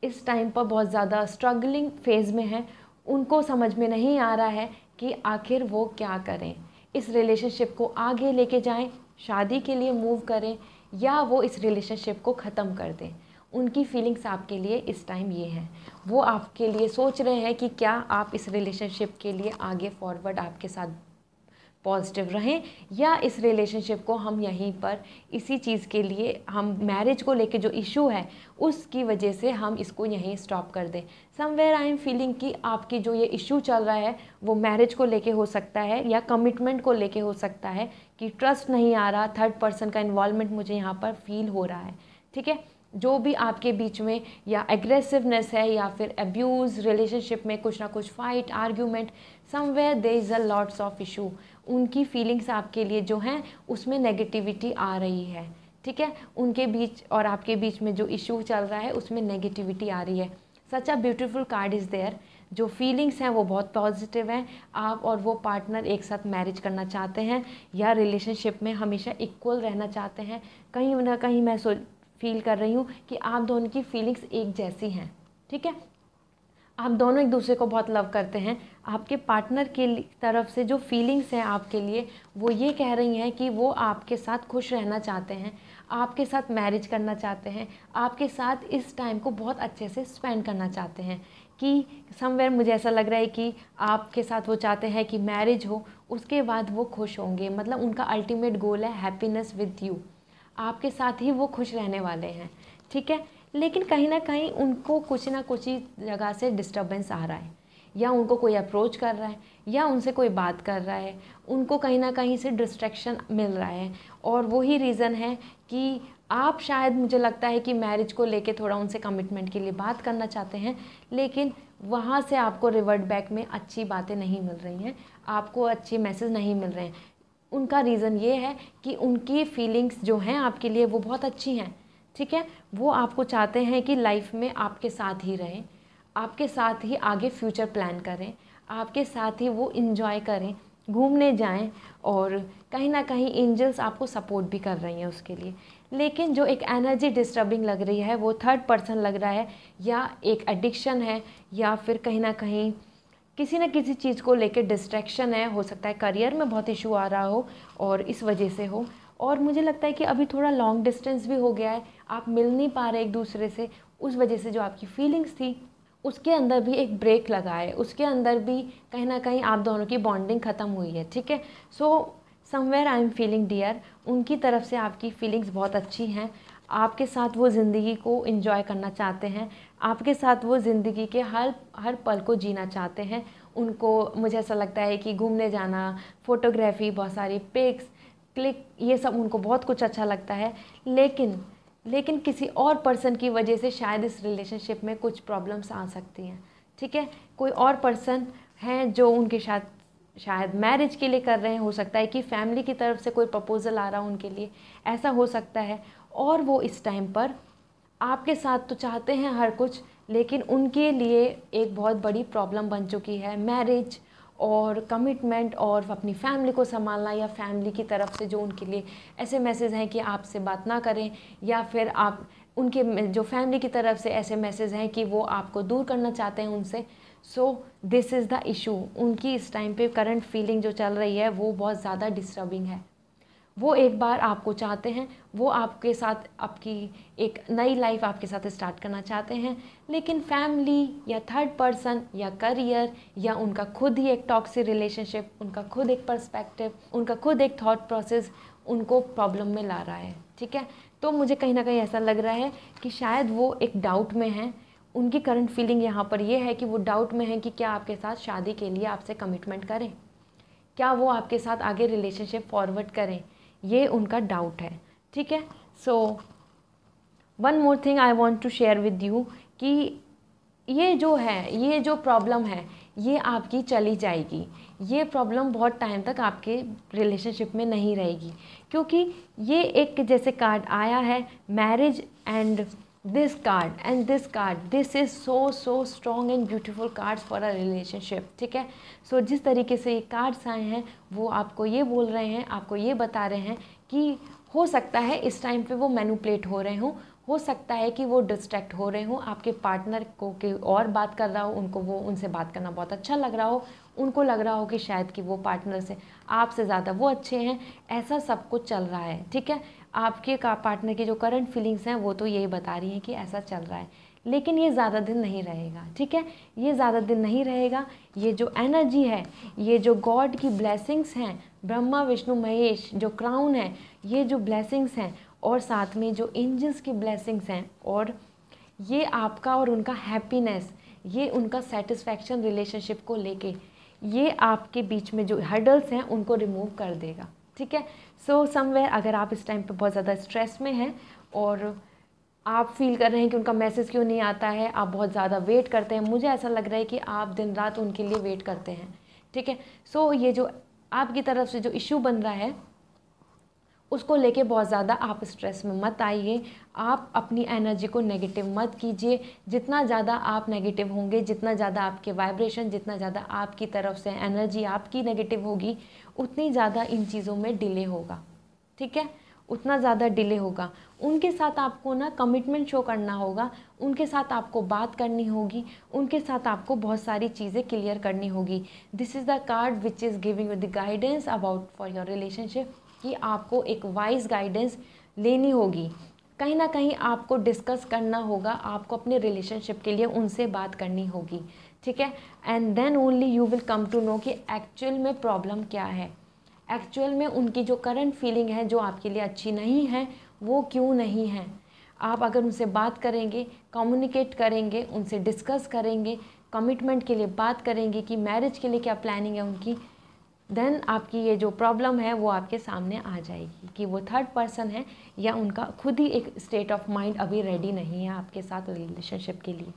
इस टाइम पर बहुत ज़्यादा स्ट्रगलिंग फेज़ में है, उनको समझ में नहीं आ रहा है कि आखिर वो क्या करें, इस रिलेशनशिप को आगे लेके जाएं, शादी के लिए मूव करें, या वो इस रिलेशनशिप को ख़त्म कर दें। उनकी फीलिंग्स आपके लिए इस टाइम ये हैं, वो आपके लिए सोच रहे हैं कि क्या आप इस रिलेशनशिप के लिए आगे फॉरवर्ड आपके साथ पॉजिटिव रहें, या इस रिलेशनशिप को हम यहीं पर इसी चीज़ के लिए, हम मैरिज को लेके जो इशू है उसकी वजह से हम इसको यहीं स्टॉप कर दें। समवेयर आई एम फीलिंग कि आपकी जो ये इशू चल रहा है वो मैरिज को लेके हो सकता है, या कमिटमेंट को लेके हो सकता है, कि ट्रस्ट नहीं आ रहा, थर्ड पर्सन का इन्वॉल्वमेंट मुझे यहाँ पर फील हो रहा है। ठीक है, जो भी आपके बीच में या एग्रेसिवनेस है, या फिर अब्यूज़, रिलेशनशिप में कुछ ना कुछ fight, argument, somewhere there is a lots of issue, उनकी फीलिंग्स आपके लिए जो हैं उसमें नेगेटिविटी आ रही है। ठीक है, उनके बीच और आपके बीच में जो इशू चल रहा है उसमें नेगेटिविटी आ रही है। Such a beautiful card is there, जो फीलिंग्स हैं वो बहुत पॉजिटिव हैं। आप और वो पार्टनर एक साथ मैरिज करना चाहते हैं, या रिलेशनशिप में हमेशा इक्वल रहना चाहते हैं। कहीं ना कहीं मैं फील कर रही हूँ कि आप दोनों की फीलिंग्स एक जैसी हैं। ठीक है, आप दोनों एक दूसरे को बहुत लव करते हैं। आपके पार्टनर के तरफ से जो फीलिंग्स हैं आपके लिए, वो ये कह रही हैं कि वो आपके साथ खुश रहना चाहते हैं, आपके साथ मैरिज करना चाहते हैं, आपके साथ इस टाइम को बहुत अच्छे से स्पेंड करना चाहते हैं। कि समवेयर मुझे ऐसा लग रहा है कि आपके साथ वो चाहते हैं कि मैरिज हो, उसके बाद वो खुश होंगे, मतलब उनका अल्टीमेट गोल है हैप्पीनेस विद यू, आपके साथ ही वो खुश रहने वाले हैं। ठीक है, लेकिन कहीं ना कहीं उनको कुछ ना कुछ ही जगह से डिस्टर्बेंस आ रहा है, या उनको कोई अप्रोच कर रहा है, या उनसे कोई बात कर रहा है, उनको कहीं ना कहीं से डिस्ट्रैक्शन मिल रहा है। और वही रीज़न है कि आप शायद, मुझे लगता है कि मैरिज को लेके थोड़ा उनसे कमिटमेंट के लिए बात करना चाहते हैं, लेकिन वहाँ से आपको रिवर्ट बैक में अच्छी बातें नहीं मिल रही हैं, आपको अच्छे मैसेज नहीं मिल रहे हैं। उनका रीज़न ये है कि उनकी फीलिंग्स जो हैं आपके लिए वो बहुत अच्छी हैं। ठीक है, वो आपको चाहते हैं कि लाइफ में आपके साथ ही रहें, आपके साथ ही आगे फ्यूचर प्लान करें, आपके साथ ही वो इन्जॉय करें, घूमने जाएं, और कहीं ना कहीं एंजल्स आपको सपोर्ट भी कर रही हैं उसके लिए। लेकिन जो एक एनर्जी डिस्टर्बिंग लग रही है वो थर्ड पर्सन लग रहा है, या एक एडिक्शन है, या फिर कहीं ना कहीं किसी न किसी चीज़ को लेकर डिस्ट्रैक्शन है। हो सकता है करियर में बहुत इशू आ रहा हो और इस वजह से हो, और मुझे लगता है कि अभी थोड़ा लॉन्ग डिस्टेंस भी हो गया है, आप मिल नहीं पा रहे एक दूसरे से, उस वजह से जो आपकी फीलिंग्स थी उसके अंदर भी एक ब्रेक लगा है, उसके अंदर भी कहीं ना कहीं आप दोनों की बॉन्डिंग ख़त्म हुई है। ठीक है, so somewhere I am feeling dear, उनकी तरफ से आपकी फीलिंग्स बहुत अच्छी हैं, आपके साथ वो ज़िंदगी को एंजॉय करना चाहते हैं, आपके साथ वो ज़िंदगी के हर हर पल को जीना चाहते हैं। उनको, मुझे ऐसा लगता है कि घूमने जाना, फ़ोटोग्राफी, बहुत सारी पिक्स क्लिक, ये सब उनको बहुत कुछ अच्छा लगता है। लेकिन किसी और पर्सन की वजह से शायद इस रिलेशनशिप में कुछ प्रॉब्लम्स आ सकती हैं। ठीक है, कोई और पर्सन हैं जो उनके साथ शायद मैरिज के लिए कर रहे हैं, हो सकता है कि फैमिली की तरफ से कोई प्रपोज़ल आ रहा हो उनके लिए, ऐसा हो सकता है। और वो इस टाइम पर आपके साथ तो चाहते हैं हर कुछ, लेकिन उनके लिए एक बहुत बड़ी प्रॉब्लम बन चुकी है मैरिज और कमिटमेंट और अपनी फैमिली को संभालना, या फैमिली की तरफ से जो उनके लिए ऐसे मैसेज हैं कि आपसे बात ना करें, या फिर आप उनके जो फैमिली की तरफ से ऐसे मैसेज हैं कि वो आपको दूर करना चाहते हैं उनसे। सो दिस इज़ द इशू। उनकी इस टाइम पे करंट फीलिंग जो चल रही है वो बहुत ज़्यादा डिस्टर्बिंग है। वो एक बार आपको चाहते हैं, वो आपके साथ आपकी एक नई लाइफ आपके साथ स्टार्ट करना चाहते हैं, लेकिन फैमिली या थर्ड पर्सन या करियर या उनका खुद ही एक टॉक्सिक रिलेशनशिप, उनका खुद एक पर्सपेक्टिव, उनका खुद एक थॉट प्रोसेस उनको प्रॉब्लम में ला रहा है। ठीक है, तो मुझे कहीं ना कहीं ऐसा लग रहा है कि शायद वो एक डाउट में हैं। उनकी करंट फीलिंग यहाँ पर ये है कि वो डाउट में है कि क्या आपके साथ शादी के लिए आपसे कमिटमेंट करें, क्या वो आपके साथ आगे रिलेशनशिप फॉरवर्ड करें, ये उनका डाउट है। ठीक है, so one more thing I want to share with you कि ये जो है, ये जो प्रॉब्लम है, ये आपकी चली जाएगी। ये प्रॉब्लम बहुत टाइम तक आपके रिलेशनशिप में नहीं रहेगी, क्योंकि ये एक जैसे कार्ड आया है marriage and this card, this is so strong and beautiful cards for a relationship. ठीक है, सो जिस तरीके से ये कार्ड्स आए हैं वो आपको ये बोल रहे हैं, आपको ये बता रहे हैं कि हो सकता है इस टाइम पे वो मैनिपुलेट हो रहे हों, हो सकता है कि वो डिस्ट्रैक्ट हो रहे हों, आपके पार्टनर को कि और बात कर रहा हो, उनको वो उनसे बात करना बहुत अच्छा लग रहा हो, उनको लग रहा हो कि शायद कि वो पार्टनर से आपसे ज़्यादा वो अच्छे हैं, ऐसा सब कुछ चल रहा है। ठीक है, आपके पार्टनर की जो करंट फीलिंग्स हैं वो तो यही बता रही हैं कि ऐसा चल रहा है, लेकिन ये ज़्यादा दिन नहीं रहेगा। ठीक है, ये ज़्यादा दिन नहीं रहेगा। ये जो एनर्जी है, ये जो गॉड की ब्लेसिंग्स हैं, ब्रह्मा विष्णु महेश जो क्राउन है, ये जो ब्लेसिंग्स हैं, और साथ में जो एंजल्स की ब्लेसिंग्स हैं, और ये आपका और उनका हैप्पीनेस, ये उनका सेटिस्फैक्शन रिलेशनशिप को लेके, ये आपके बीच में जो हर्डल्स हैं उनको रिमूव कर देगा। ठीक है, सो समवेयर अगर आप इस टाइम पे बहुत ज़्यादा स्ट्रेस में हैं और आप फील कर रहे हैं कि उनका मैसेज क्यों नहीं आता है, आप बहुत ज़्यादा वेट करते हैं, मुझे ऐसा लग रहा है कि आप दिन रात उनके लिए वेट करते हैं। ठीक है, सो ये जो आपकी तरफ से जो इशू बन रहा है उसको लेके बहुत ज़्यादा आप स्ट्रेस में मत आइए, आप अपनी एनर्जी को नेगेटिव मत कीजिए। जितना ज़्यादा आप नेगेटिव होंगे, जितना ज़्यादा आपके वाइब्रेशन, जितना ज़्यादा आपकी तरफ से एनर्जी आपकी नेगेटिव होगी, उतनी ज़्यादा इन चीज़ों में डिले होगा। ठीक है, उतना ज़्यादा डिले होगा। उनके साथ आपको ना कमिटमेंट शो करना होगा, उनके साथ आपको बात करनी होगी, उनके साथ आपको बहुत सारी चीज़ें क्लियर करनी होगी। This is the card which is giving you the guidance about for your relationship, कि आपको एक वाइज गाइडेंस लेनी होगी। कहीं ना कहीं आपको डिस्कस करना होगा, आपको अपने रिलेशनशिप के लिए उनसे बात करनी होगी। ठीक है, and then only you will come to know कि एक्चुअल में प्रॉब्लम क्या है, एक्चुअल में उनकी जो करंट फीलिंग है जो आपके लिए अच्छी नहीं है वो क्यों नहीं है। आप अगर उनसे बात करेंगे, कम्युनिकेट करेंगे, उनसे डिस्कस करेंगे, कमिटमेंट के लिए बात करेंगे कि मैरिज के लिए क्या प्लानिंग है उनकी, देन आपकी ये जो प्रॉब्लम है वो आपके सामने आ जाएगी कि वो थर्ड पर्सन है या उनका खुद ही एक स्टेट ऑफ माइंड अभी रेडी नहीं है आपके साथ रिलेशनशिप के लिए।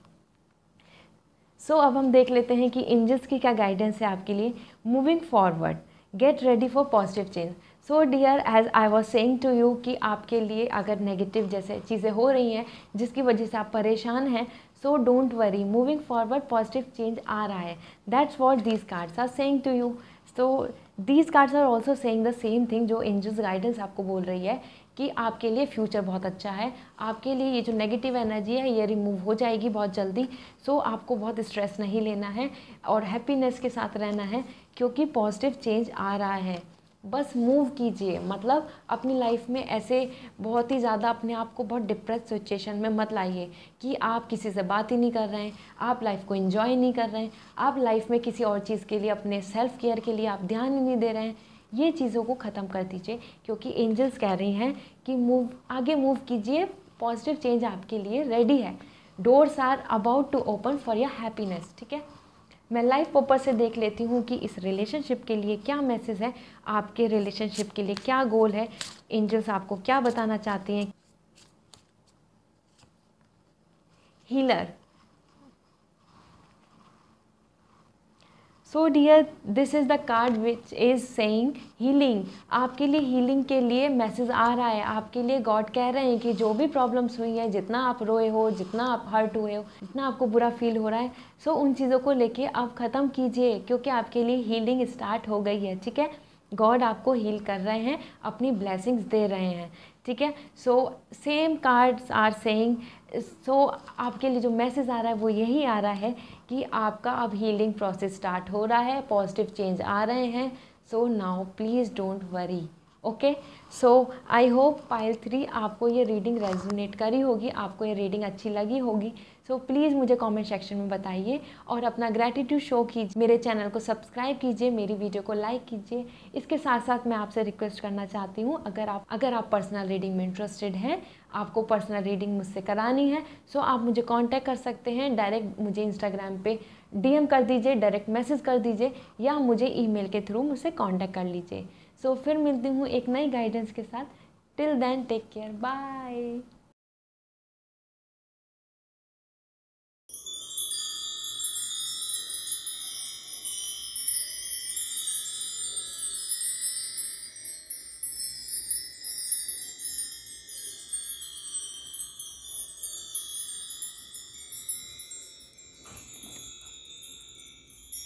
सो अब हम देख लेते हैं कि एंजल्स की क्या गाइडेंस है आपके लिए moving forward. Get ready for positive change. So dear, as I was saying to you कि आपके लिए अगर नेगेटिव जैसे चीज़ें हो रही हैं जिसकी वजह से आप परेशान हैं, so don't worry, moving forward positive change आ रहा है। That's what these cards are saying to you. So these cards are also saying the same thing जो एंजल्स गाइडेंस आपको बोल रही है कि आपके लिए फ्यूचर बहुत अच्छा है, आपके लिए ये जो नेगेटिव एनर्जी है ये रिमूव हो जाएगी बहुत जल्दी। सो आपको बहुत स्ट्रेस नहीं लेना है और हैप्पीनेस के साथ रहना है, क्योंकि पॉजिटिव चेंज आ रहा है। बस मूव कीजिए, मतलब अपनी लाइफ में ऐसे बहुत ही ज़्यादा अपने आप को बहुत डिप्रेस सिचुएशन में मत लाइए कि आप किसी से बात ही नहीं कर रहे हैं, आप लाइफ को एंजॉय नहीं कर रहे हैं, आप लाइफ में किसी और चीज़ के लिए, अपने सेल्फ केयर के लिए आप ध्यान ही नहीं दे रहे हैं। ये चीज़ों को ख़त्म कर दीजिए, क्योंकि एंजल्स कह रही हैं कि आगे मूव कीजिए, पॉजिटिव चेंज आपके लिए रेडी है। Doors are about to open for your happiness. ठीक है, मैं लाइफ पर्पज से देख लेती हूँ कि इस रिलेशनशिप के लिए क्या मैसेज है, आपके रिलेशनशिप के लिए क्या गोल है, एंजल्स आपको क्या बताना चाहती हैं। Healer. So dear, this is the card which is saying healing. आपके लिए हीलिंग के लिए मैसेज आ रहा है, आपके लिए गॉड कह रहे हैं कि जो भी प्रॉब्लम्स हुई है, जितना आप रोए हो, जितना आप हर्ट हुए हो, जितना आपको बुरा फील हो रहा है, सो उन चीज़ों को लेके आप ख़त्म कीजिए, क्योंकि आपके लिए हीलिंग स्टार्ट हो गई है। ठीक है, गॉड आपको हील कर रहे हैं, अपनी ब्लेसिंग्स दे रहे हैं। ठीक है, so same cards are saying, so आपके लिए जो मैसेज आ रहा है वो यही आ रहा है कि आपका अब हीलिंग प्रोसेस स्टार्ट हो रहा है, पॉजिटिव चेंज आ रहे हैं। So now please don't worry. Okay, so I hope pile 3 आपको ये रीडिंग रेजोनेट करी होगी, आपको ये रीडिंग अच्छी लगी होगी। सो प्लीज़ मुझे कमेंट सेक्शन में बताइए और अपना ग्रैटिट्यूड शो कीजिए, मेरे चैनल को सब्सक्राइब कीजिए, मेरी वीडियो को लाइक कीजिए। इसके साथ साथ मैं आपसे रिक्वेस्ट करना चाहती हूँ, अगर आप पर्सनल रीडिंग में इंटरेस्टेड हैं, आपको पर्सनल रीडिंग मुझसे करानी है, सो आप मुझे कांटेक्ट कर सकते हैं। डायरेक्ट मुझे इंस्टाग्राम पे DM कर दीजिए, डायरेक्ट मैसेज कर दीजिए, या मुझे ईमेल के थ्रू मुझसे कांटेक्ट कर लीजिए। सो फिर मिलती हूँ एक नई गाइडेंस के साथ। Till then take care, bye.